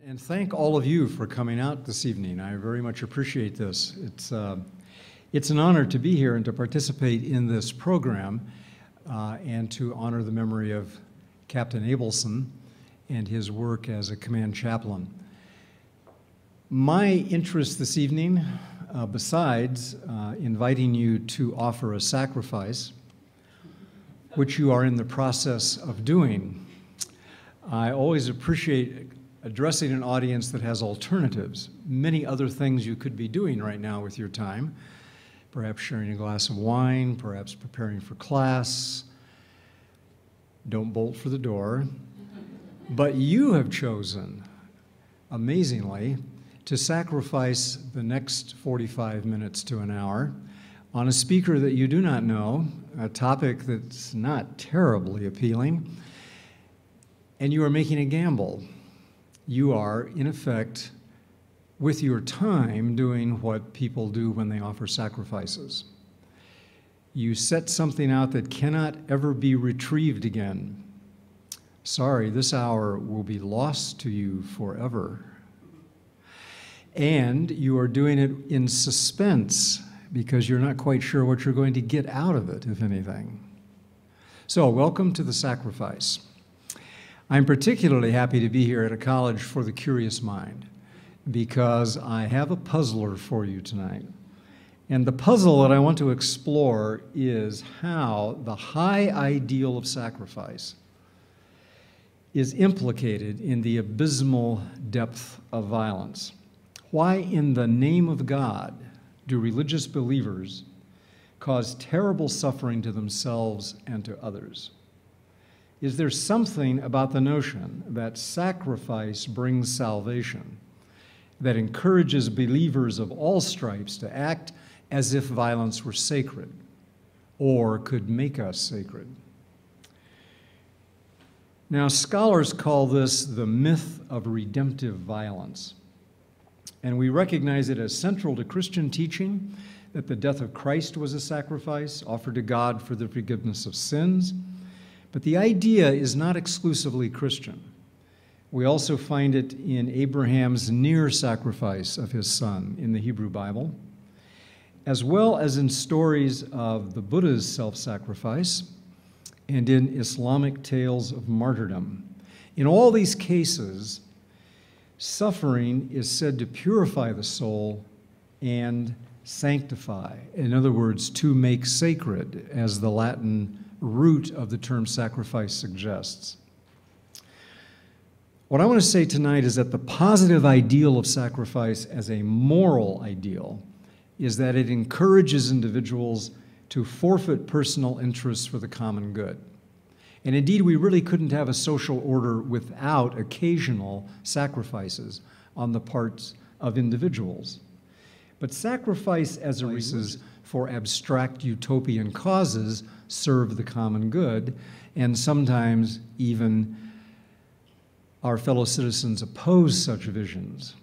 And thank all of you for coming out this evening. I very much appreciate this. It's an honor to be here and to participate in this program and to honor the memory of Captain Ableson and his work as a command chaplain. My interest this evening, besides inviting you to offer a sacrifice, which you are in the process of doing, I always appreciate addressing an audience that has alternatives, many other things you could be doing right now with your time, perhaps sharing a glass of wine, perhaps preparing for class. Don't bolt for the door. But you have chosen, amazingly, to sacrifice the next 45 minutes to an hour on a speaker that you do not know, a topic that's not terribly appealing, and you are making a gamble. You are, in effect, with your time, doing what people do when they offer sacrifices. You set something out that cannot ever be retrieved again. Sorry, this hour will be lost to you forever. And you are doing it in suspense because you're not quite sure what you're going to get out of it, if anything. So, welcome to the sacrifice. I'm particularly happy to be here at a college for the curious mind because I have a puzzler for you tonight. And the puzzle that I want to explore is how the high ideal of sacrifice is implicated in the abysmal depth of violence. Why in the name of God do religious believers cause terrible suffering to themselves and to others? Is there something about the notion that sacrifice brings salvation that encourages believers of all stripes to act as if violence were sacred or could make us sacred? Now, scholars call this the myth of redemptive violence. And we recognize it as central to Christian teaching that the death of Christ was a sacrifice offered to God for the forgiveness of sins. But the idea is not exclusively Christian. We also find it in Abraham's near sacrifice of his son in the Hebrew Bible, as well as in stories of the Buddha's self-sacrifice and in Islamic tales of martyrdom. In all these cases, suffering is said to purify the soul and sanctify. In other words, to make sacred, as the Latin root of the term sacrifice suggests. What I want to say tonight is that the positive ideal of sacrifice as a moral ideal is that it encourages individuals to forfeit personal interests for the common good. And indeed, we really couldn't have a social order without occasional sacrifices on the parts of individuals. But sacrifice as a reason for abstract utopian causes serve the common good, and sometimes even our fellow citizens oppose such visions.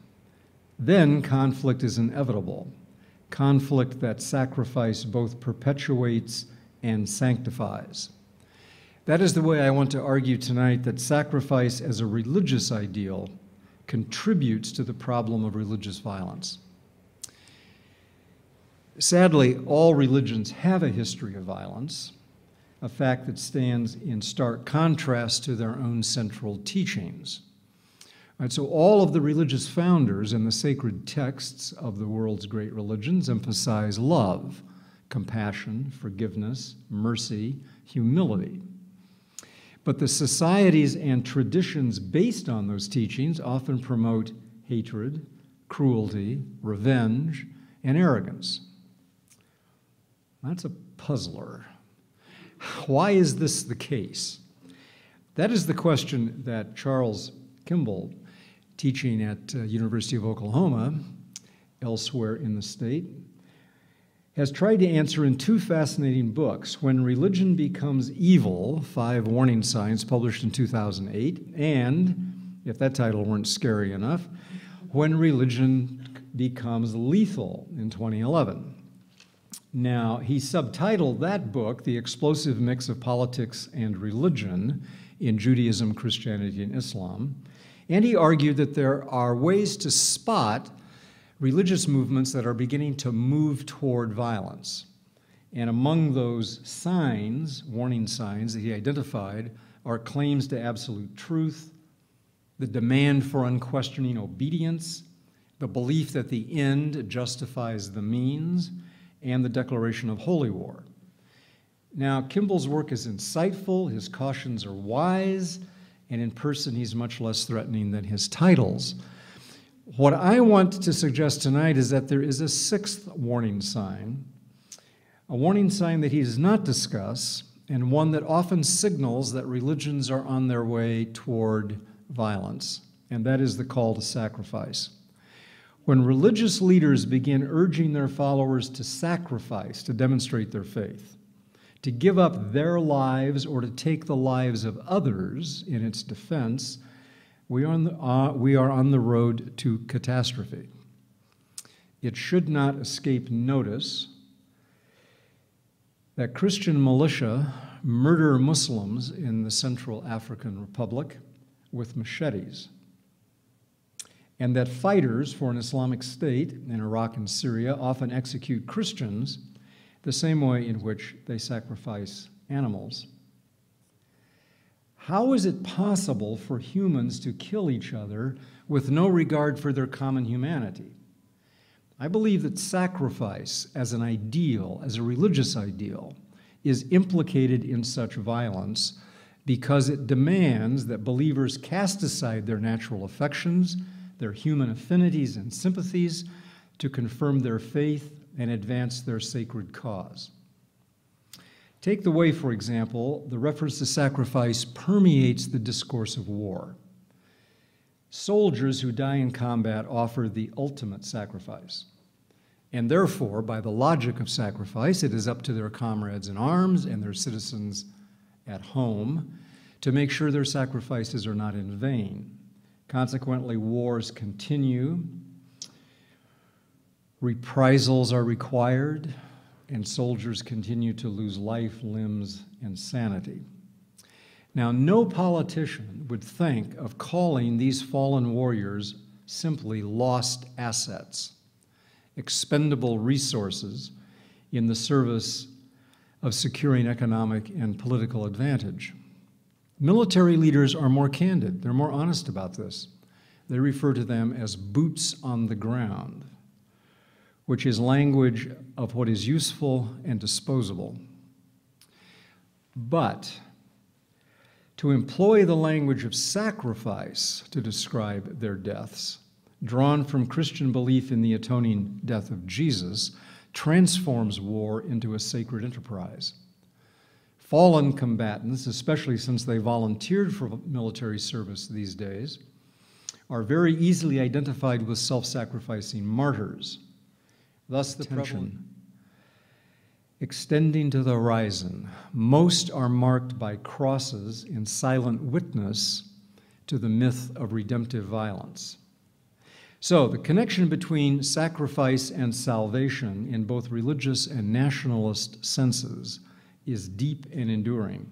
Then conflict is inevitable, conflict that sacrifice both perpetuates and sanctifies. That is the way I want to argue tonight that sacrifice as a religious ideal contributes to the problem of religious violence. Sadly, all religions have a history of violence, a fact that stands in stark contrast to their own central teachings. Right, so all of the religious founders in the sacred texts of the world's great religions emphasize love, compassion, forgiveness, mercy, humility. But the societies and traditions based on those teachings often promote hatred, cruelty, revenge, and arrogance. That's a puzzler. Why is this the case? That is the question that Charles Kimball, teaching at University of Oklahoma, elsewhere in the state, has tried to answer in two fascinating books, When Religion Becomes Evil, 5 Warning Signs, published in 2008, and, if that title weren't scary enough, When Religion Becomes Lethal in 2011. Now, he subtitled that book, The Explosive Mix of Politics and Religion in Judaism, Christianity, and Islam, And he argued that there are ways to spot religious movements that are beginning to move toward violence. And among those signs, warning signs that he identified, are claims to absolute truth, the demand for unquestioning obedience, the belief that the end justifies the means, and the declaration of holy war. Now, Kimball's work is insightful, his cautions are wise, and in person he's much less threatening than his titles. What I want to suggest tonight is that there is a sixth warning sign, a warning sign that he does not discuss, and one that often signals that religions are on their way toward violence, and that is the call to sacrifice. When religious leaders begin urging their followers to sacrifice to demonstrate their faith, to give up their lives or to take the lives of others in its defense, we are on the road to catastrophe. It should not escape notice that Christian militia murder Muslims in the Central African Republic with machetes, and that fighters for an Islamic State in Iraq and Syria often execute Christians the same way in which they sacrifice animals. How is it possible for humans to kill each other with no regard for their common humanity? I believe that sacrifice as an ideal, as a religious ideal, is implicated in such violence because it demands that believers cast aside their natural affections, their human affinities and sympathies to confirm their faith and advance their sacred cause. Take the way, for example, the reference to sacrifice permeates the discourse of war. Soldiers who die in combat offer the ultimate sacrifice. And therefore, by the logic of sacrifice, it is up to their comrades in arms and their citizens at home to make sure their sacrifices are not in vain. Consequently, wars continue, reprisals are required, and soldiers continue to lose life, limbs, and sanity. Now, no politician would think of calling these fallen warriors simply lost assets, expendable resources in the service of securing economic and political advantage. Military leaders are more candid. They're more honest about this. They refer to them as boots on the ground, which is language of what is useful and disposable. But to employ the language of sacrifice to describe their deaths, drawn from Christian belief in the atoning death of Jesus, transforms war into a sacred enterprise. Fallen combatants, especially since they volunteered for military service these days, are very easily identified with self-sacrificing martyrs. Thus the tension extending to the horizon. Most are marked by crosses in silent witness to the myth of redemptive violence. So the connection between sacrifice and salvation in both religious and nationalist senses is deep and enduring.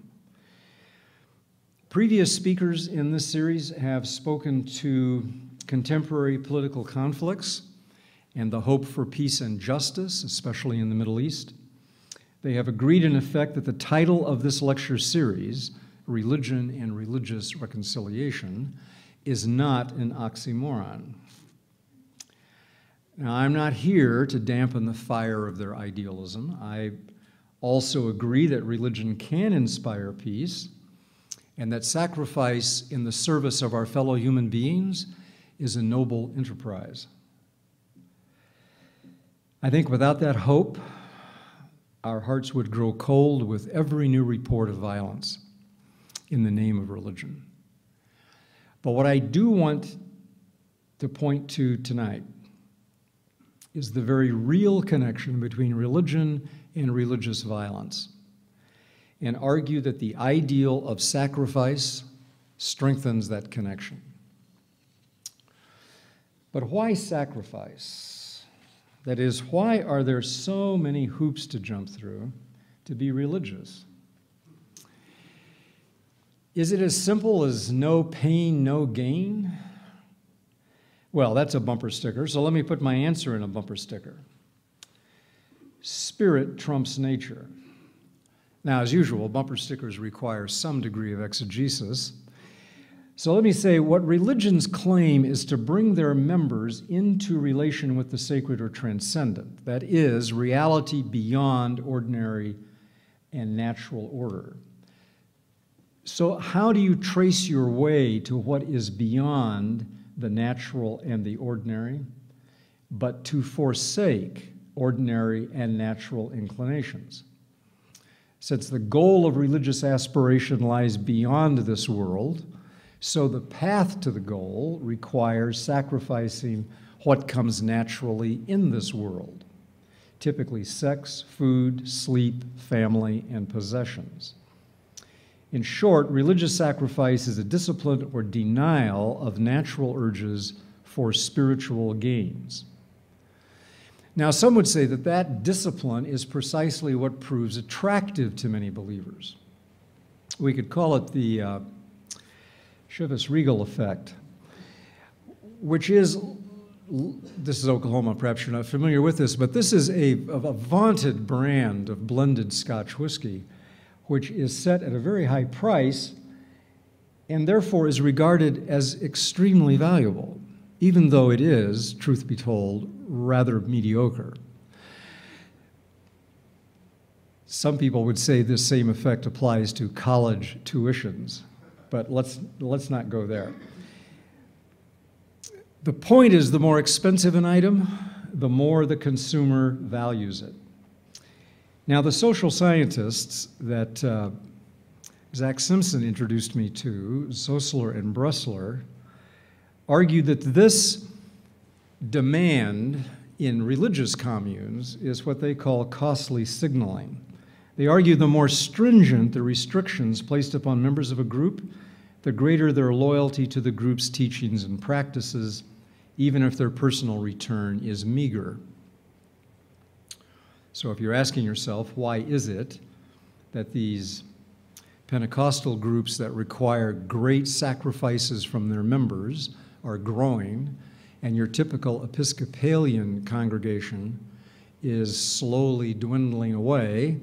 Previous speakers in this series have spoken to contemporary political conflicts and the hope for peace and justice, especially in the Middle East. They have agreed, in effect, that the title of this lecture series, Religion and Religious Reconciliation, is not an oxymoron. Now, I'm not here to dampen the fire of their idealism. I also agree that religion can inspire peace, and that sacrifice in the service of our fellow human beings is a noble enterprise. I think without that hope, our hearts would grow cold with every new report of violence in the name of religion. But what I do want to point to tonight is the very real connection between religion and religious violence, and argue that the ideal of sacrifice strengthens that connection. But why sacrifice? That is, why are there so many hoops to jump through to be religious? Is it as simple as no pain, no gain? Well, that's a bumper sticker, so let me put my answer in a bumper sticker. Spirit trumps nature. Now, as usual, bumper stickers require some degree of exegesis. So let me say, what religions claim is to bring their members into relation with the sacred or transcendent. That is, reality beyond ordinary and natural order. So how do you trace your way to what is beyond the natural and the ordinary, but to forsake ordinary and natural inclinations? Since the goal of religious aspiration lies beyond this world, so the path to the goal requires sacrificing what comes naturally in this world, typically sex, food, sleep, family, and possessions. In short, religious sacrifice is a discipline or denial of natural urges for spiritual gains. Now, some would say that that discipline is precisely what proves attractive to many believers. We could call it the Chivas Regal effect, which is, this is Oklahoma, perhaps you're not familiar with this, but this is a vaunted brand of blended Scotch whiskey, which is set at a very high price and therefore is regarded as extremely valuable, even though it is, truth be told, rather mediocre. Some people would say this same effect applies to college tuitions, but let's not go there. The point is, the more expensive an item, the more the consumer values it. Now, the social scientists that Zach Simpson introduced me to, Zosler and Bressler, argued that this demand in religious communes is what they call costly signaling. They argue the more stringent the restrictions placed upon members of a group, the greater their loyalty to the group's teachings and practices, even if their personal return is meager. So if you're asking yourself, why is it that these Pentecostal groups that require great sacrifices from their members are growing, and your typical Episcopalian congregation is slowly dwindling away?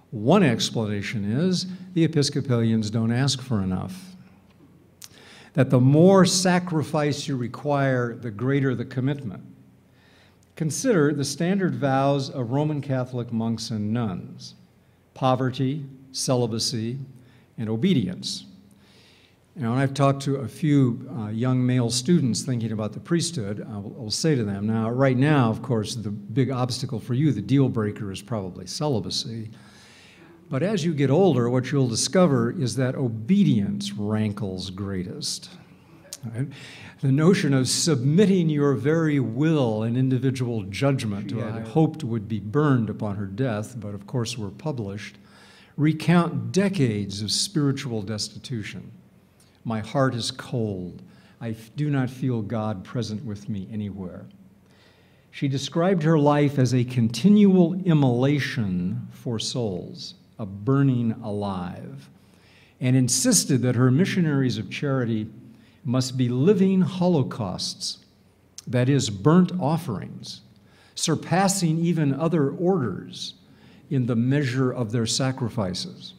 One explanation is the Episcopalians don't ask for enough. That the more sacrifice you require, the greater the commitment. Consider the standard vows of Roman Catholic monks and nuns: poverty, celibacy, and obedience. You know, and I've talked to a few young male students thinking about the priesthood. I'll say to them, now, right now, of course, the big obstacle for you, the deal breaker, is probably celibacy. But as you get older, what you'll discover is that obedience rankles greatest. Right? The notion of submitting your very will and individual judgment, who I hoped would be burned upon her death, but of course were published, recount decades of spiritual destitution. My heart is cold. I do not feel God present with me anywhere. She described her life as a continual immolation for souls, a burning alive, and insisted that her missionaries of charity must be living holocausts, that is, burnt offerings, surpassing even other orders in the measure of their sacrifices.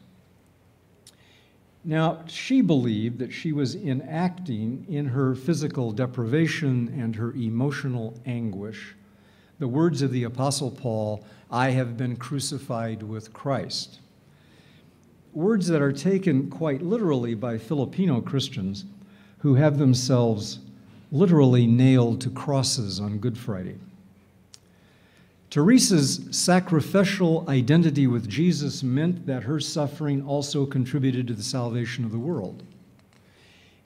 Now, she believed that she was enacting in her physical deprivation and her emotional anguish the words of the Apostle Paul, "I have been crucified with Christ." Words that are taken quite literally by Filipino Christians who have themselves literally nailed to crosses on Good Friday. Teresa's sacrificial identity with Jesus meant that her suffering also contributed to the salvation of the world.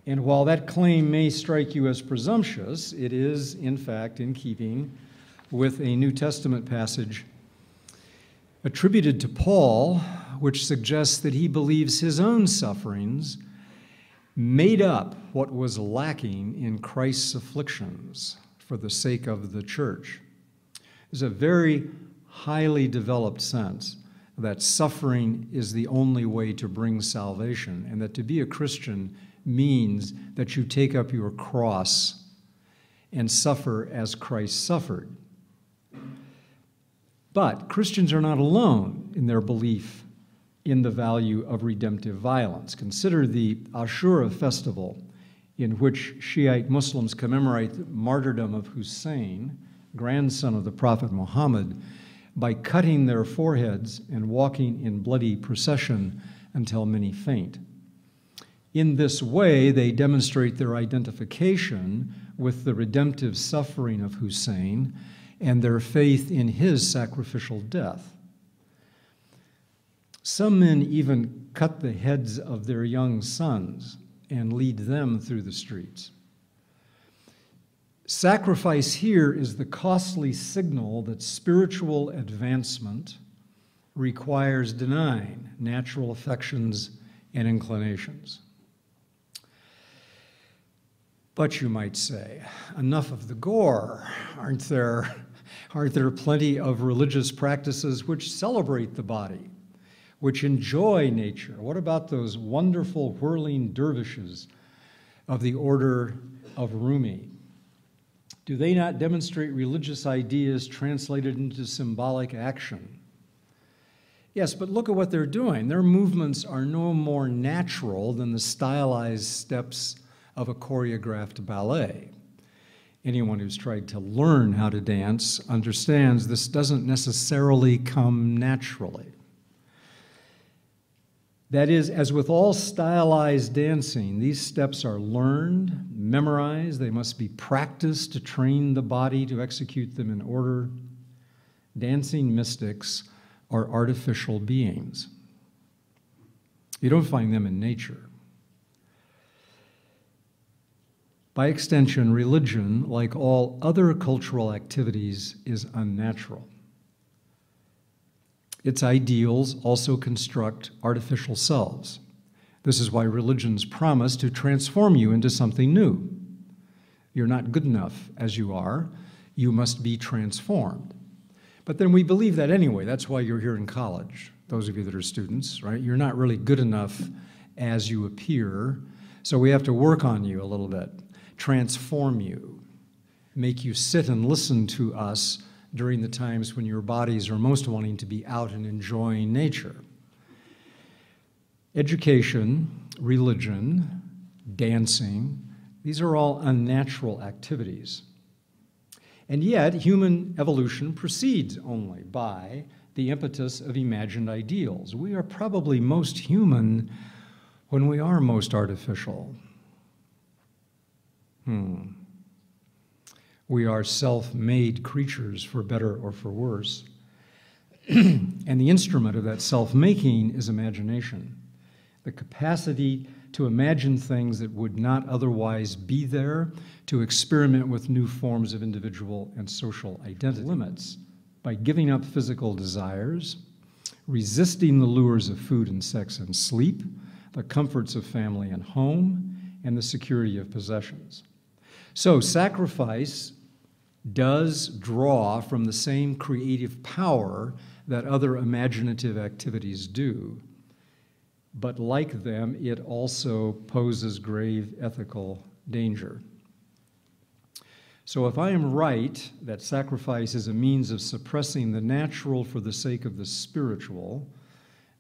And while that claim may strike you as presumptuous, it is, in fact, in keeping with a New Testament passage attributed to Paul, which suggests that he believes his own sufferings made up what was lacking in Christ's afflictions for the sake of the church. There's a very highly developed sense that suffering is the only way to bring salvation, and that to be a Christian means that you take up your cross and suffer as Christ suffered. But Christians are not alone in their belief in the value of redemptive violence. Consider the Ashura festival, in which Shiite Muslims commemorate the martyrdom of Hussein, grandson of the Prophet Muhammad, by cutting their foreheads and walking in bloody procession until many faint. In this way, they demonstrate their identification with the redemptive suffering of Hussein and their faith in his sacrificial death. Some men even cut the heads of their young sons and lead them through the streets. Sacrifice here is the costly signal that spiritual advancement requires denying natural affections and inclinations. But you might say, enough of the gore. Aren't there plenty of religious practices which celebrate the body, which enjoy nature? What about those wonderful whirling dervishes of the order of Rumi? Do they not demonstrate religious ideas translated into symbolic action? Yes, but look at what they're doing. Their movements are no more natural than the stylized steps of a choreographed ballet. Anyone who's tried to learn how to dance understands this doesn't necessarily come naturally. That is, as with all stylized dancing, these steps are learned, memorized. They must be practiced to train the body to execute them in order. Dancing mystics are artificial beings. You don't find them in nature. By extension, religion, like all other cultural activities, is unnatural. Its ideals also construct artificial selves. This is why religions promise to transform you into something new. You're not good enough as you are. You must be transformed. But then we believe that anyway. That's why you're here in college, those of you that are students, right? You're not really good enough as you appear, so we have to work on you a little bit, transform you, make you sit and listen to us during the times when your bodies are most wanting to be out and enjoying nature. Education, religion, dancing, these are all unnatural activities. And yet, human evolution proceeds only by the impetus of imagined ideals. We are probably most human when we are most artificial. We are self-made creatures, for better or for worse. And the instrument of that self-making is imagination, the capacity to imagine things that would not otherwise be there, to experiment with new forms of individual and social identity. Limits by giving up physical desires, resisting the lures of food and sex and sleep, the comforts of family and home, and the security of possessions. So sacrifice does draw from the same creative power that other imaginative activities do, but like them, it also poses grave ethical danger. So if I am right that sacrifice is a means of suppressing the natural for the sake of the spiritual,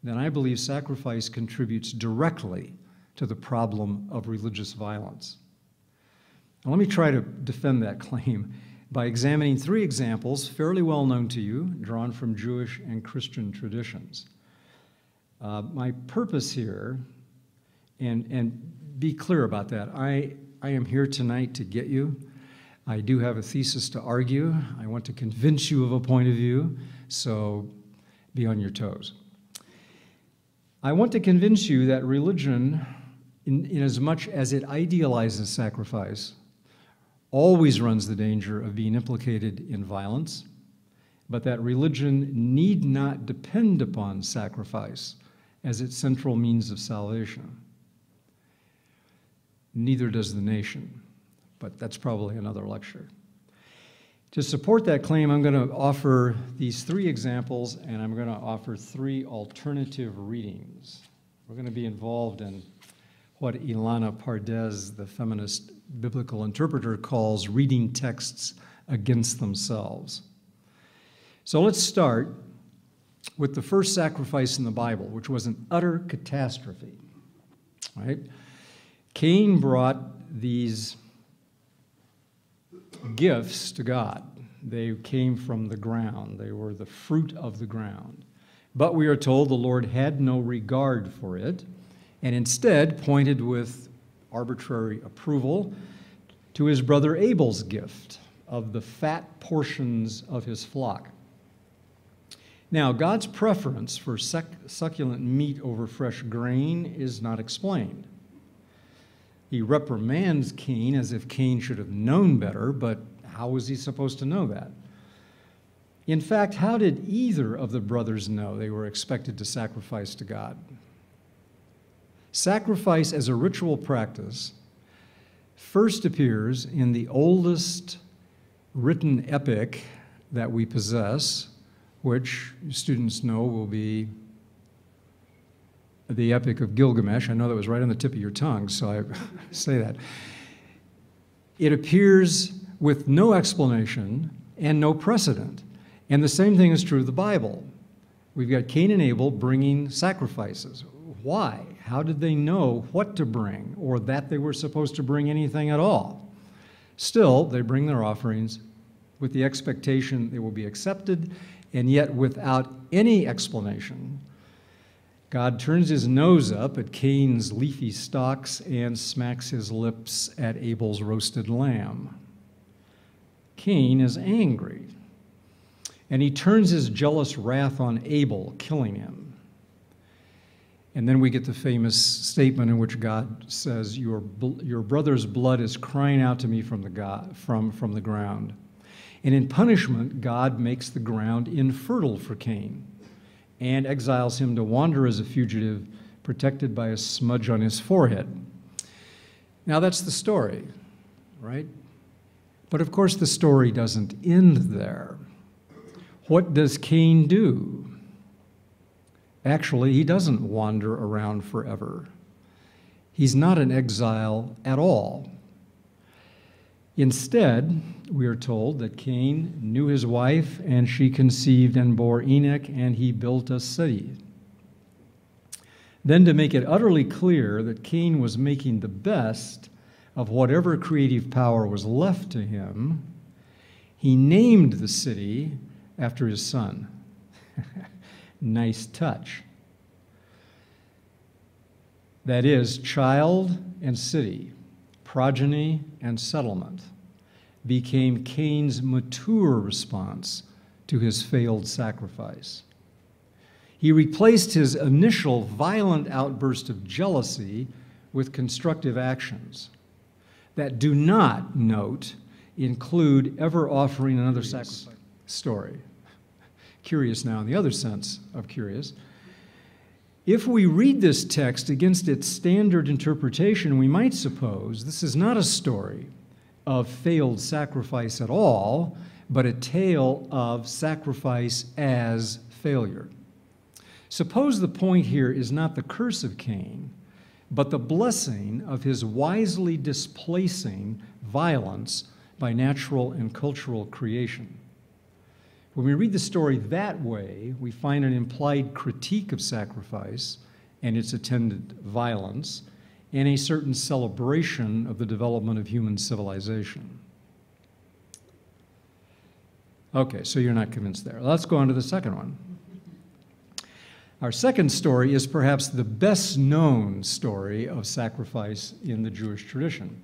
then I believe sacrifice contributes directly to the problem of religious violence. Now, let me try to defend that claim by examining three examples fairly well known to you, drawn from Jewish and Christian traditions. My purpose here, and be clear about that, I am here tonight to get you. I do have a thesis to argue. I want to convince you of a point of view, so be on your toes. I want to convince you that religion, in as much as it idealizes sacrifice, always runs the danger of being implicated in violence, but that religion need not depend upon sacrifice as its central means of salvation. Neither does the nation, but that's probably another lecture. To support that claim, I'm going to offer these three examples, and I'm going to offer three alternative readings. We're going to be involved in what Ilana Pardes, the feminist biblical interpreter, calls reading texts against themselves. So let's start with the first sacrifice in the Bible, which was an utter catastrophe. Right? Cain brought these gifts to God. They came from the ground. They were the fruit of the ground. But we are told the Lord had no regard for it, and instead pointed with arbitrary approval to his brother Abel's gift of the fat portions of his flock. Now, God's preference for succulent meat over fresh grain is not explained. He reprimands Cain as if Cain should have known better, but how was he supposed to know that? In fact, how did either of the brothers know they were expected to sacrifice to God? Sacrifice as a ritual practice first appears in the oldest written epic that we possess, which students know will be the Epic of Gilgamesh. I know that was right on the tip of your tongue, so I say that. It appears with no explanation and no precedent. And the same thing is true of the Bible. We've got Cain and Abel bringing sacrifices. Why? How did they know what to bring or that they were supposed to bring anything at all? Still, they bring their offerings with the expectation they will be accepted, and yet without any explanation, God turns his nose up at Cain's leafy stalks and smacks his lips at Abel's roasted lamb. Cain is angry, and he turns his jealous wrath on Abel, killing him. And then we get the famous statement in which God says, your brother's blood is crying out to me from the ground. And in punishment, God makes the ground infertile for Cain and exiles him to wander as a fugitive, protected by a smudge on his forehead. Now that's the story, right? But of course the story doesn't end there. What does Cain do? Actually, he doesn't wander around forever. He's not an exile at all. Instead, we are told that Cain knew his wife, and she conceived and bore Enoch, and he built a city. Then, to make it utterly clear that Cain was making the best of whatever creative power was left to him, he named the city after his son. Nice touch. That is, child and city, progeny and settlement, became Cain's mature response to his failed sacrifice. He replaced his initial violent outburst of jealousy with constructive actions that do not, note, include ever offering another sacrifice. Story. Curious now in the other sense of curious. If we read this text against its standard interpretation, we might suppose this is not a story of failed sacrifice at all, but a tale of sacrifice as failure. Suppose the point here is not the curse of Cain, but the blessing of his wisely displacing violence by natural and cultural creation. When we read the story that way, we find an implied critique of sacrifice and its attendant violence, and a certain celebration of the development of human civilization. Okay, so you're not convinced there. Let's go on to the second one. Our second story is perhaps the best known story of sacrifice in the Jewish tradition.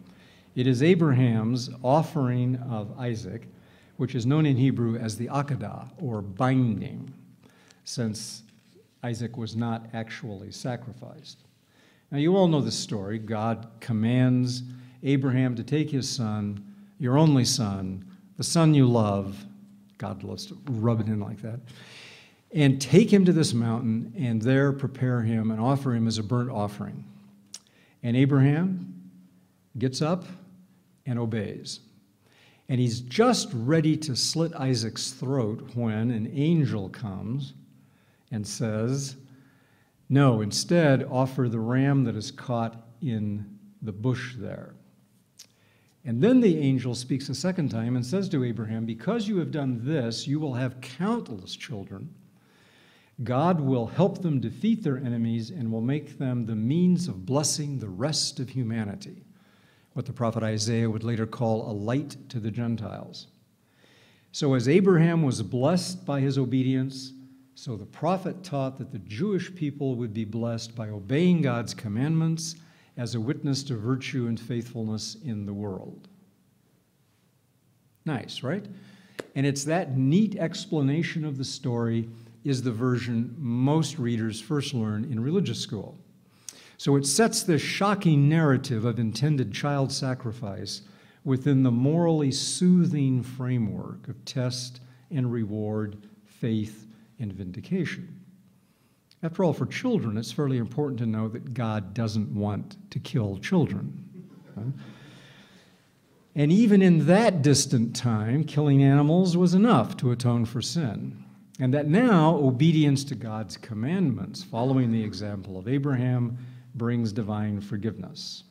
It is Abraham's offering of Isaac, which is known in Hebrew as the Akedah, or binding, since Isaac was not actually sacrificed. Now, you all know the story. God commands Abraham to take his son, your only son, the son you love, God loves to rub it in like that, and take him to this mountain and there prepare him and offer him as a burnt offering. And Abraham gets up and obeys. And he's just ready to slit Isaac's throat when an angel comes and says, No, instead, offer the ram that is caught in the bush there. And then the angel speaks a second time and says to Abraham, because you have done this, you will have countless children. God will help them defeat their enemies and will make them the means of blessing the rest of humanity, what the prophet Isaiah would later call a light to the Gentiles. So as Abraham was blessed by his obedience, so the prophet taught that the Jewish people would be blessed by obeying God's commandments as a witness to virtue and faithfulness in the world. Nice, right? And it's that neat explanation of the story is the version most readers first learn in religious school. So it sets this shocking narrative of intended child sacrifice within the morally soothing framework of test and reward, faith and vindication. After all, for children, it's fairly important to know that God doesn't want to kill children. And even in that distant time, killing animals was enough to atone for sin. And that now obedience to God's commandments, following the example of Abraham, brings divine forgiveness.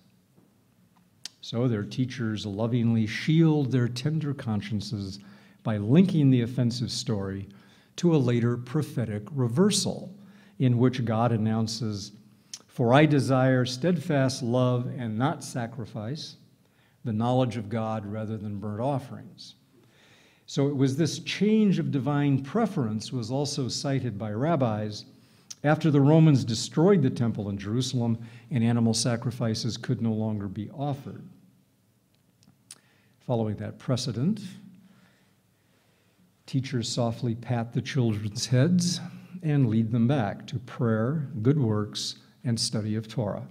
So their teachers lovingly shield their tender consciences by linking the offensive story to a later prophetic reversal in which God announces, "For I desire steadfast love and not sacrifice, the knowledge of God rather than burnt offerings." So it was this change of divine preference was also cited by rabbis after the Romans destroyed the temple in Jerusalem and animal sacrifices could no longer be offered. Following that precedent, teachers softly pat the children's heads and lead them back to prayer, good works, and study of Torah.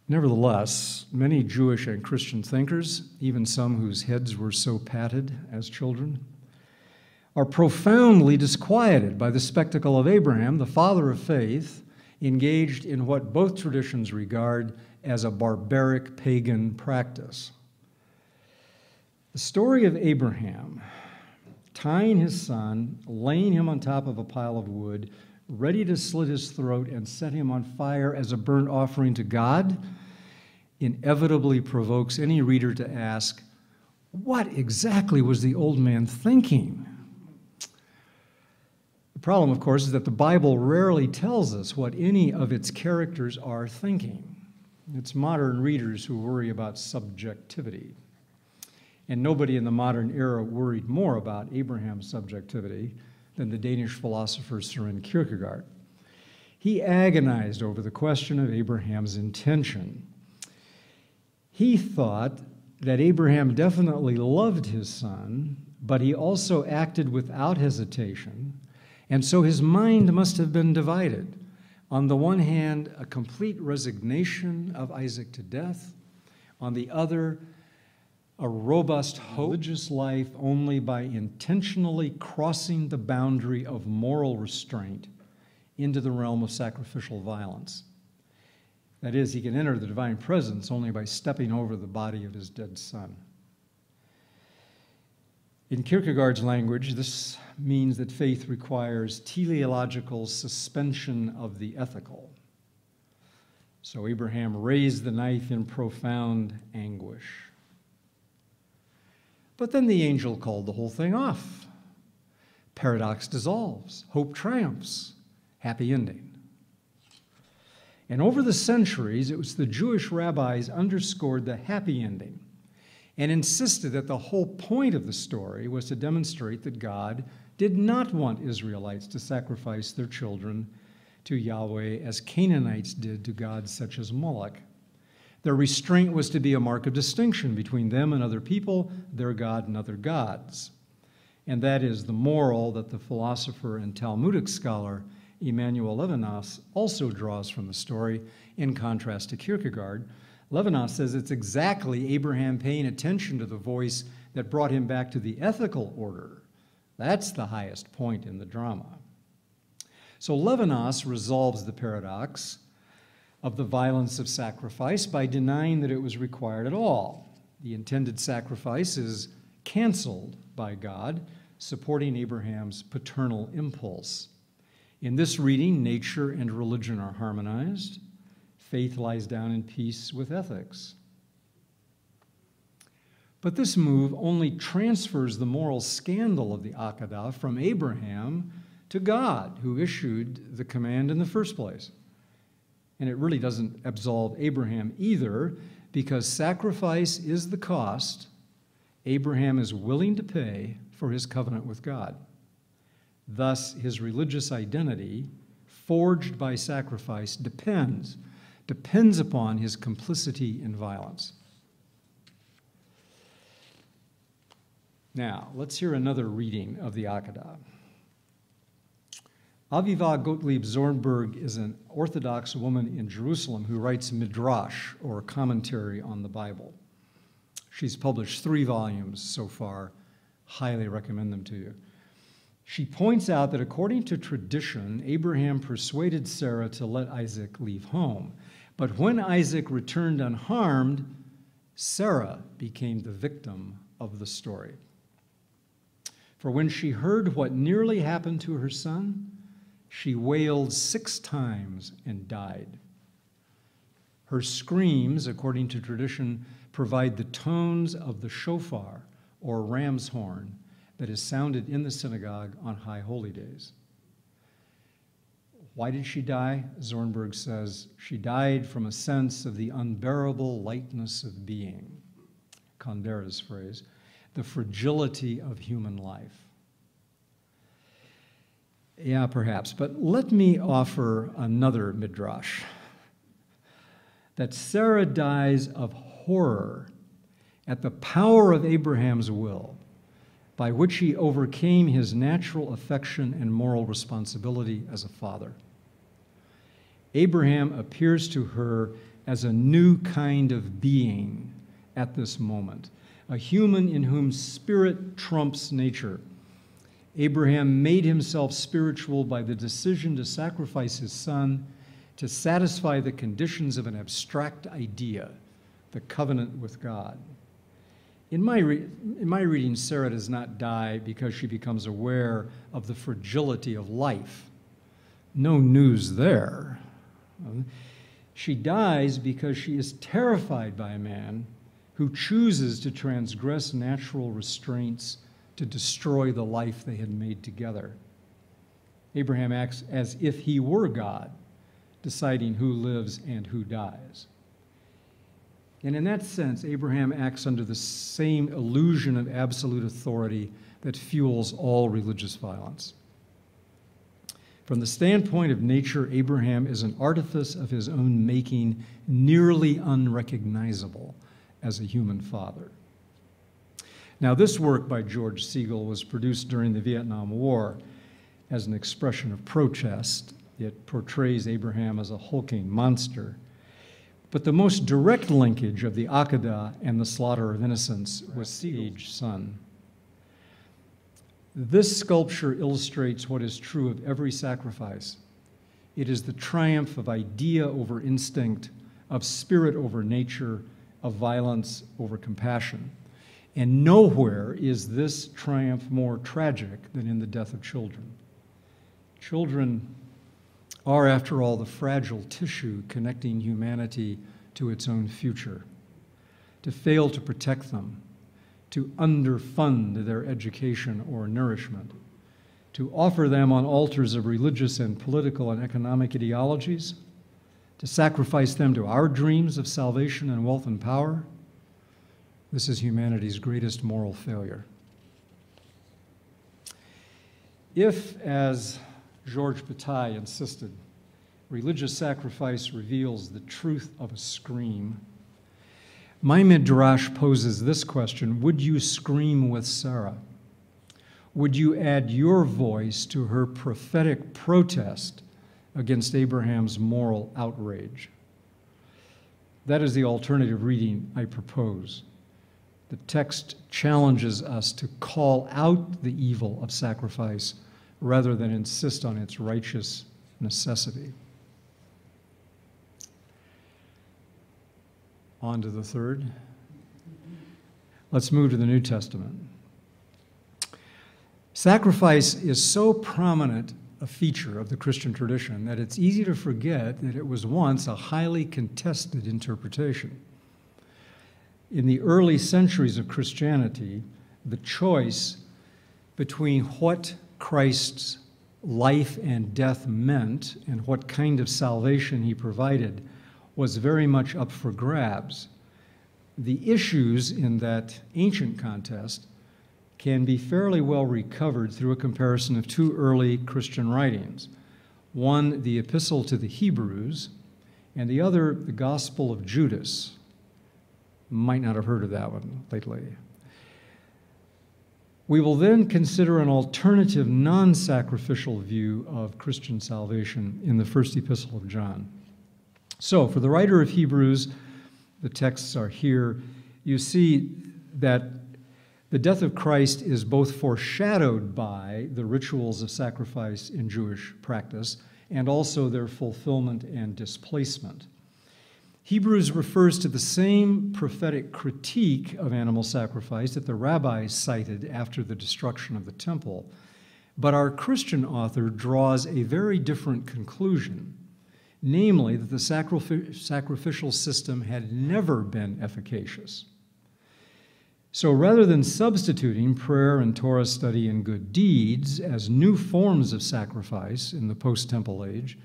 Nevertheless, many Jewish and Christian thinkers, even some whose heads were so patted as children, are profoundly disquieted by the spectacle of Abraham, the father of faith, engaged in what both traditions regard as a barbaric pagan practice. The story of Abraham tying his son, laying him on top of a pile of wood, ready to slit his throat and set him on fire as a burnt offering to God, inevitably provokes any reader to ask, what exactly was the old man thinking? The problem, of course, is that the Bible rarely tells us what any of its characters are thinking. It's modern readers who worry about subjectivity. And nobody in the modern era worried more about Abraham's subjectivity than the Danish philosopher Søren Kierkegaard. He agonized over the question of Abraham's intention. He thought that Abraham definitely loved his son, but he also acted without hesitation, and so his mind must have been divided. On the one hand, a complete resignation of Isaac to death. On the other, a robust religious life only by intentionally crossing the boundary of moral restraint into the realm of sacrificial violence. That is, he can enter the divine presence only by stepping over the body of his dead son. In Kierkegaard's language, this means that faith requires teleological suspension of the ethical. So Abraham raised the knife in profound anguish. But then the angel called the whole thing off. Paradox dissolves, hope triumphs, happy ending. And over the centuries, it was the Jewish rabbis underscored the happy ending and insisted that the whole point of the story was to demonstrate that God did not want Israelites to sacrifice their children to Yahweh as Canaanites did to gods such as Moloch. Their restraint was to be a mark of distinction between them and other people, their God and other gods. And that is the moral that the philosopher and Talmudic scholar Emanuel Levinas also draws from the story, in contrast to Kierkegaard. Levinas says it's exactly Abraham paying attention to the voice that brought him back to the ethical order. That's the highest point in the drama. So Levinas resolves the paradox of the violence of sacrifice by denying that it was required at all. The intended sacrifice is canceled by God, supporting Abraham's paternal impulse. In this reading, nature and religion are harmonized. Faith lies down in peace with ethics. But this move only transfers the moral scandal of the Akedah from Abraham to God, who issued the command in the first place. And it really doesn't absolve Abraham either, because sacrifice is the cost Abraham is willing to pay for his covenant with God. Thus, his religious identity, forged by sacrifice, depends upon his complicity in violence. Now, let's hear another reading of the Akedah. Aviva Gottlieb Zornberg is an Orthodox woman in Jerusalem who writes midrash, or commentary on the Bible. She's published 3 volumes so far. Highly recommend them to you. She points out that according to tradition, Abraham persuaded Sarah to let Isaac leave home. But when Isaac returned unharmed, Sarah became the victim of the story. For when she heard what nearly happened to her son, she wailed 6 times and died. Her screams, according to tradition, provide the tones of the shofar, or ram's horn, that is sounded in the synagogue on High Holy Days. Why did she die? Zornberg says, she died from a sense of the unbearable lightness of being, Kandera's phrase, the fragility of human life. Yeah, perhaps, but let me offer another midrash. That Sarah dies of horror at the power of Abraham's will, by which he overcame his natural affection and moral responsibility as a father. Abraham appears to her as a new kind of being at this moment, a human in whom spirit trumps nature. Abraham made himself spiritual by the decision to sacrifice his son to satisfy the conditions of an abstract idea, the covenant with God. In my reading, Sarah does not die because she becomes aware of the fragility of life. No news there. She dies because she is terrified by a man who chooses to transgress natural restraints to destroy the life they had made together. Abraham acts as if he were God, deciding who lives and who dies. And in that sense, Abraham acts under the same illusion of absolute authority that fuels all religious violence. From the standpoint of nature, Abraham is an artifice of his own making, nearly unrecognizable as a human father. Now, this work by George Siegel was produced during the Vietnam War as an expression of protest. It portrays Abraham as a hulking monster. But the most direct linkage of the Akedah and the slaughter of innocents was Siegel's son. This sculpture illustrates what is true of every sacrifice. It is the triumph of idea over instinct, of spirit over nature, of violence over compassion. And nowhere is this triumph more tragic than in the death of children. Children are, after all, the fragile tissue connecting humanity to its own future. To fail to protect them, to underfund their education or nourishment, to offer them on altars of religious and political and economic ideologies, to sacrifice them to our dreams of salvation and wealth and power, this is humanity's greatest moral failure. If, as Georges Bataille insisted, religious sacrifice reveals the truth of a scream, my midrash poses this question: would you scream with Sarah? Would you add your voice to her prophetic protest against Abraham's moral outrage? That is the alternative reading I propose. The text challenges us to call out the evil of sacrifice rather than insist on its righteous necessity. On to the third. Let's move to the New Testament. Sacrifice is so prominent a feature of the Christian tradition that it's easy to forget that it was once a highly contested interpretation. In the early centuries of Christianity, the choice between what Christ's life and death meant and what kind of salvation he provided was very much up for grabs. The issues in that ancient contest can be fairly well recovered through a comparison of two early Christian writings. One, the Epistle to the Hebrews, and the other, the Gospel of Judas. Might not have heard of that one lately. We will then consider an alternative non-sacrificial view of Christian salvation in the first epistle of John. So, for the writer of Hebrews, the texts are here. You see that the death of Christ is both foreshadowed by the rituals of sacrifice in Jewish practice and also their fulfillment and displacement. Hebrews refers to the same prophetic critique of animal sacrifice that the rabbis cited after the destruction of the temple, but our Christian author draws a very different conclusion, namely that the sacrificial system had never been efficacious. So rather than substituting prayer and Torah study and good deeds as new forms of sacrifice in the post-temple age,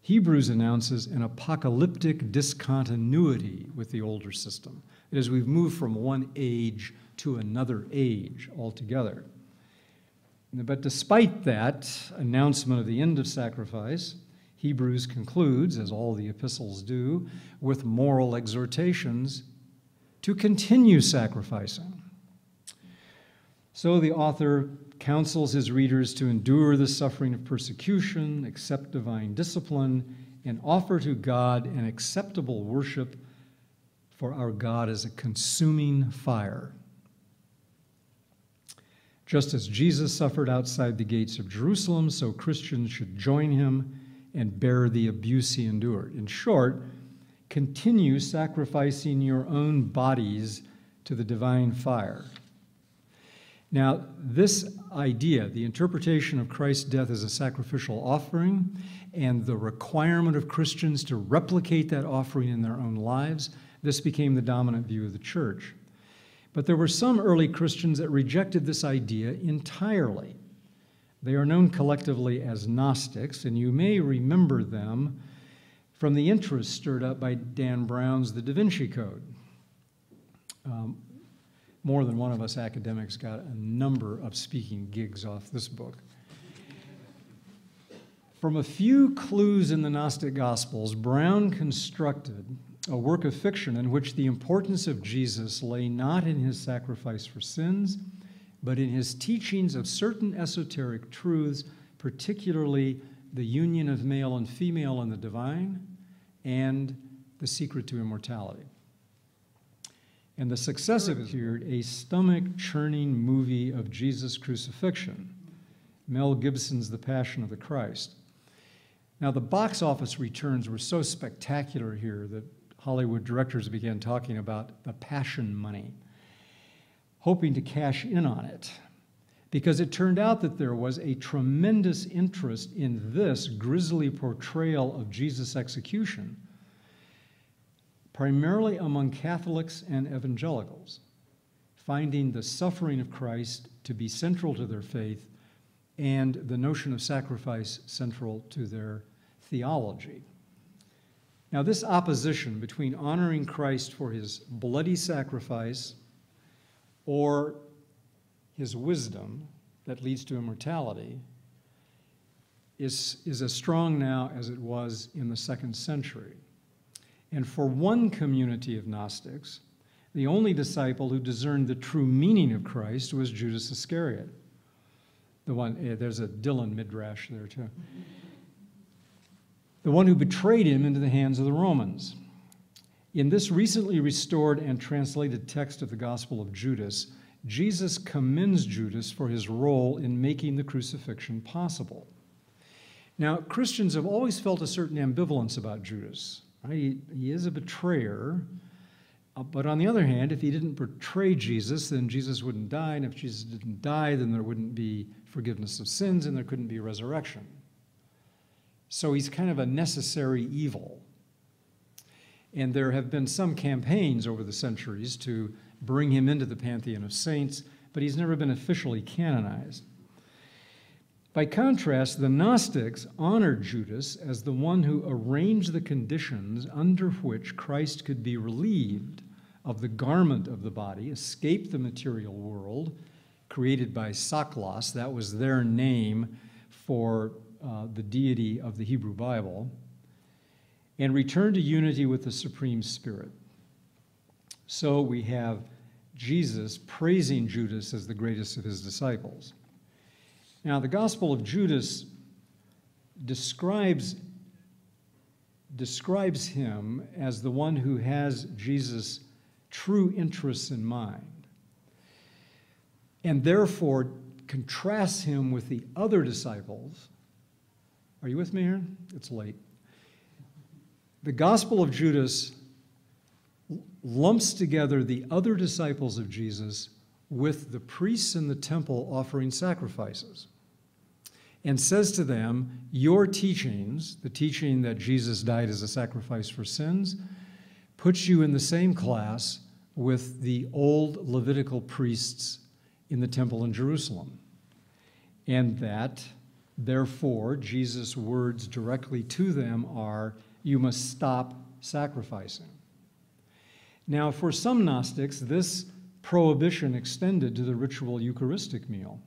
Hebrews announces an apocalyptic discontinuity with the older system. That is, we've moved from one age to another age altogether. But despite that announcement of the end of sacrifice, Hebrews concludes, as all the epistles do, with moral exhortations to continue sacrificing. So the author counsels his readers to endure the suffering of persecution, accept divine discipline, and offer to God an acceptable worship, for our God is a consuming fire. Just as Jesus suffered outside the gates of Jerusalem, so Christians should join him and bear the abuse he endured. In short, continue sacrificing your own bodies to the divine fire. Now, this idea, the interpretation of Christ's death as a sacrificial offering and the requirement of Christians to replicate that offering in their own lives, this became the dominant view of the church. But there were some early Christians that rejected this idea entirely. They are known collectively as Gnostics, and you may remember them from the interest stirred up by Dan Brown's The Da Vinci Code. More than one of us academics got a number of speaking gigs off this book. From a few clues in the Gnostic Gospels, Brown constructed a work of fiction in which the importance of Jesus lay not in his sacrifice for sins, but in his teachings of certain esoteric truths, particularly the union of male and female in the divine and the secret to immortality. And the success of it appeared a stomach-churning movie of Jesus' crucifixion, Mel Gibson's The Passion of the Christ. Now, the box office returns were so spectacular here that Hollywood directors began talking about the passion money, hoping to cash in on it, because it turned out that there was a tremendous interest in this grisly portrayal of Jesus' execution, primarily among Catholics and evangelicals, finding the suffering of Christ to be central to their faith and the notion of sacrifice central to their theology. Now, this opposition between honoring Christ for his bloody sacrifice or his wisdom that leads to immortality is as strong now as it was in the 2nd century. And for one community of Gnostics, the only disciple who discerned the true meaning of Christ was Judas Iscariot. There's a Dylan midrash there too. The one who betrayed him into the hands of the Romans. In this recently restored and translated text of the Gospel of Judas, Jesus commends Judas for his role in making the crucifixion possible. Now, Christians have always felt a certain ambivalence about Judas. Right? He is a betrayer, but on the other hand, if he didn't betray Jesus, then Jesus wouldn't die, and if Jesus didn't die, then there wouldn't be forgiveness of sins and there couldn't be resurrection. So he's kind of a necessary evil. And there have been some campaigns over the centuries to bring him into the pantheon of saints, but he's never been officially canonized. By contrast, the Gnostics honored Judas as the one who arranged the conditions under which Christ could be relieved of the garment of the body, escape the material world, created by Saklos, that was their name for the deity of the Hebrew Bible, and return to unity with the Supreme Spirit. So we have Jesus praising Judas as the greatest of his disciples. Now, the Gospel of Judas describes him as the one who has Jesus' true interests in mind, and therefore contrasts him with the other disciples. Are you with me here? It's late. The Gospel of Judas lumps together the other disciples of Jesus with the priests in the temple offering sacrifices and says to them, your teachings, the teaching that Jesus died as a sacrifice for sins, puts you in the same class with the old Levitical priests in the temple in Jerusalem. And that, therefore, Jesus' words directly to them are, you must stop sacrificing. Now, for some Gnostics, this prohibition extended to the ritual Eucharistic meal,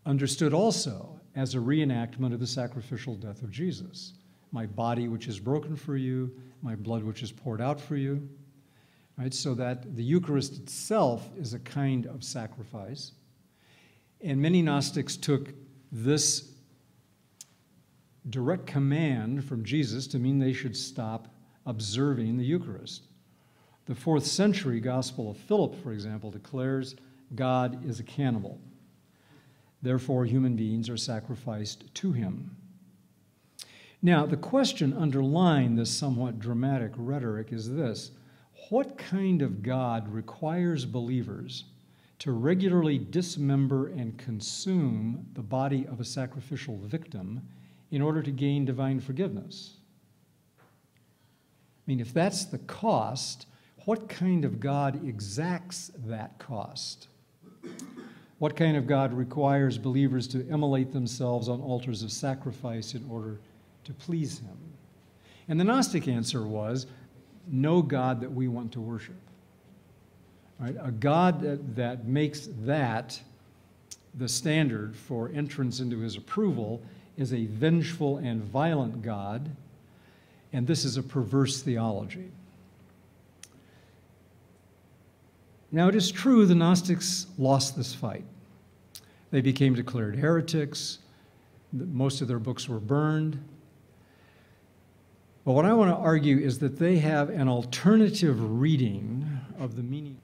understood also as a reenactment of the sacrificial death of Jesus. My body which is broken for you, my blood which is poured out for you. Right? So that the Eucharist itself is a kind of sacrifice. And many Gnostics took this direct command from Jesus to mean they should stop observing the Eucharist. The 4th century Gospel of Philip, for example, declares God is a cannibal. Therefore, human beings are sacrificed to him. Now, the question underlying this somewhat dramatic rhetoric is this: what kind of God requires believers to regularly dismember and consume the body of a sacrificial victim in order to gain divine forgiveness? I mean, if that's the cost, what kind of God exacts that cost? What kind of God requires believers to immolate themselves on altars of sacrifice in order to please him? And the Gnostic answer was, no God that we want to worship. Right? A God that makes that the standard for entrance into his approval is a vengeful and violent God, and this is a perverse theology. Now, it is true the Gnostics lost this fight. They became declared heretics. Most of their books were burned. But what I want to argue is that they have an alternative reading of the meaning.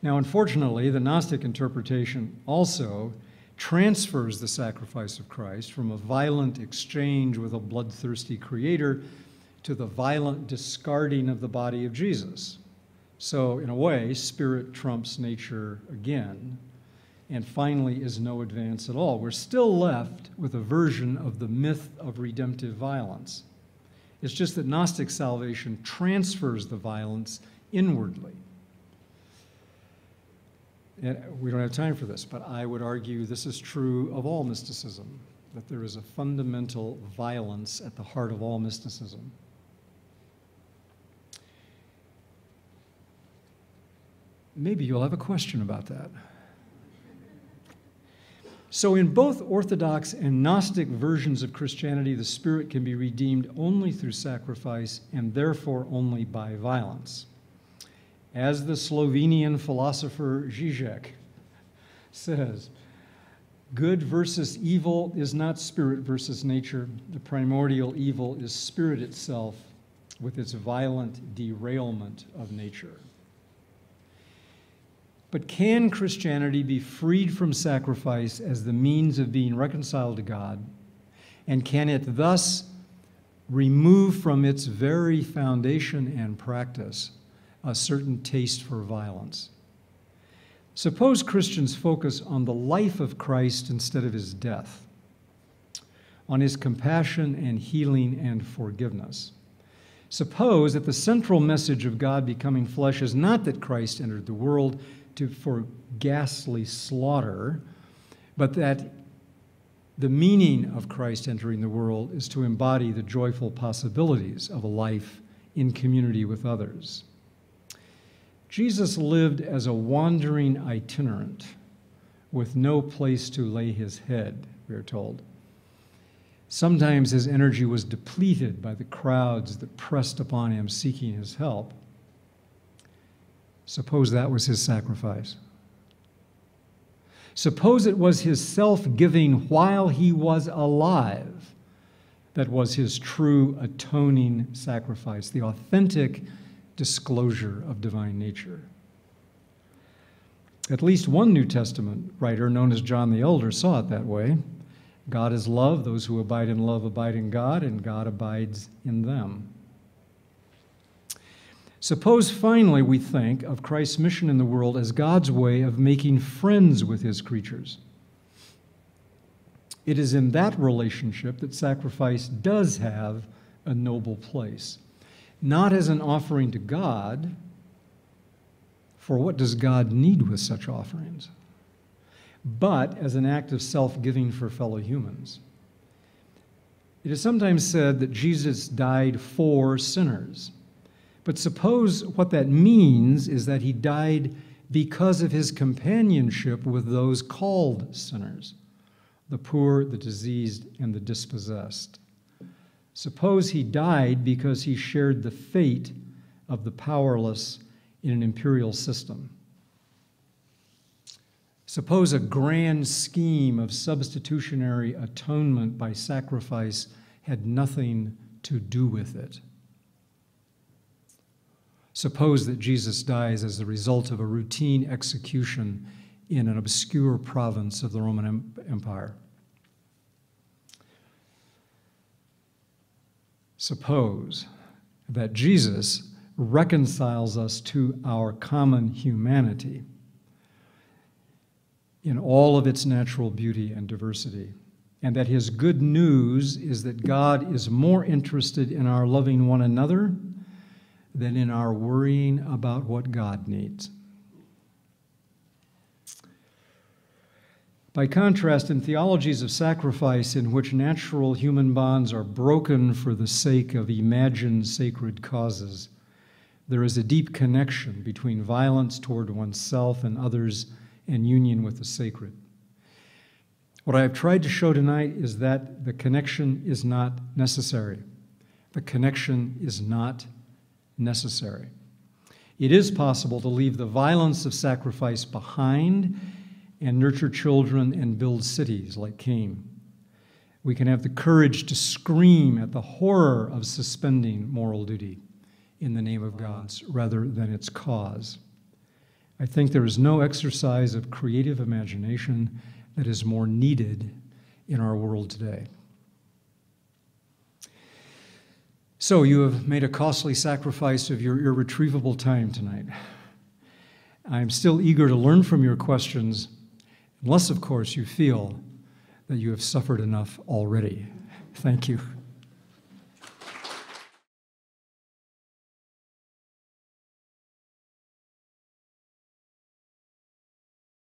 Now, unfortunately, the Gnostic interpretation also transfers the sacrifice of Christ from a violent exchange with a bloodthirsty creator to the violent discarding of the body of Jesus. So, in a way, spirit trumps nature again, and finally is no advance at all. We're still left with a version of the myth of redemptive violence. It's just that Gnostic salvation transfers the violence inwardly. And we don't have time for this, but I would argue this is true of all mysticism, that there is a fundamental violence at the heart of all mysticism. Maybe you'll have a question about that. So in both Orthodox and Gnostic versions of Christianity, the Spirit can be redeemed only through sacrifice and therefore only by violence. As the Slovenian philosopher Žižek says, good versus evil is not spirit versus nature. The primordial evil is spirit itself with its violent derailment of nature. But can Christianity be freed from sacrifice as the means of being reconciled to God? And can it thus remove from its very foundation and practice a certain taste for violence? Suppose Christians focus on the life of Christ instead of his death, on his compassion and healing and forgiveness. Suppose that the central message of God becoming flesh is not that Christ entered the world for ghastly slaughter, but that the meaning of Christ entering the world is to embody the joyful possibilities of a life in community with others. Jesus lived as a wandering itinerant with no place to lay his head, we are told. Sometimes his energy was depleted by the crowds that pressed upon him seeking his help. Suppose that was his sacrifice. Suppose it was his self-giving while he was alive that was his true atoning sacrifice, the authentic disclosure of divine nature. At least one New Testament writer, known as John the Elder, saw it that way. God is love. Those who abide in love abide in God, and God abides in them. Suppose finally we think of Christ's mission in the world as God's way of making friends with his creatures. It is in that relationship that sacrifice does have a noble place. Not as an offering to God, for what does God need with such offerings? But as an act of self-giving for fellow humans. It is sometimes said that Jesus died for sinners. But suppose what that means is that he died because of his companionship with those called sinners, the poor, the diseased, and the dispossessed. Suppose he died because he shared the fate of the powerless in an imperial system. Suppose a grand scheme of substitutionary atonement by sacrifice had nothing to do with it. Suppose that Jesus dies as the result of a routine execution in an obscure province of the Roman Empire. Suppose that Jesus reconciles us to our common humanity in all of its natural beauty and diversity, and that his good news is that God is more interested in our loving one another than in our worrying about what God needs. By contrast, in theologies of sacrifice in which natural human bonds are broken for the sake of imagined sacred causes, there is a deep connection between violence toward oneself and others and union with the sacred. What I have tried to show tonight is that the connection is not necessary. The connection is not necessary. It is possible to leave the violence of sacrifice behind and nurture children and build cities like Cain. We can have the courage to scream at the horror of suspending moral duty in the name of God's rather than its cause. I think there is no exercise of creative imagination that is more needed in our world today. So you have made a costly sacrifice of your irretrievable time tonight. I am still eager to learn from your questions, unless, of course, you feel that you have suffered enough already. Thank you.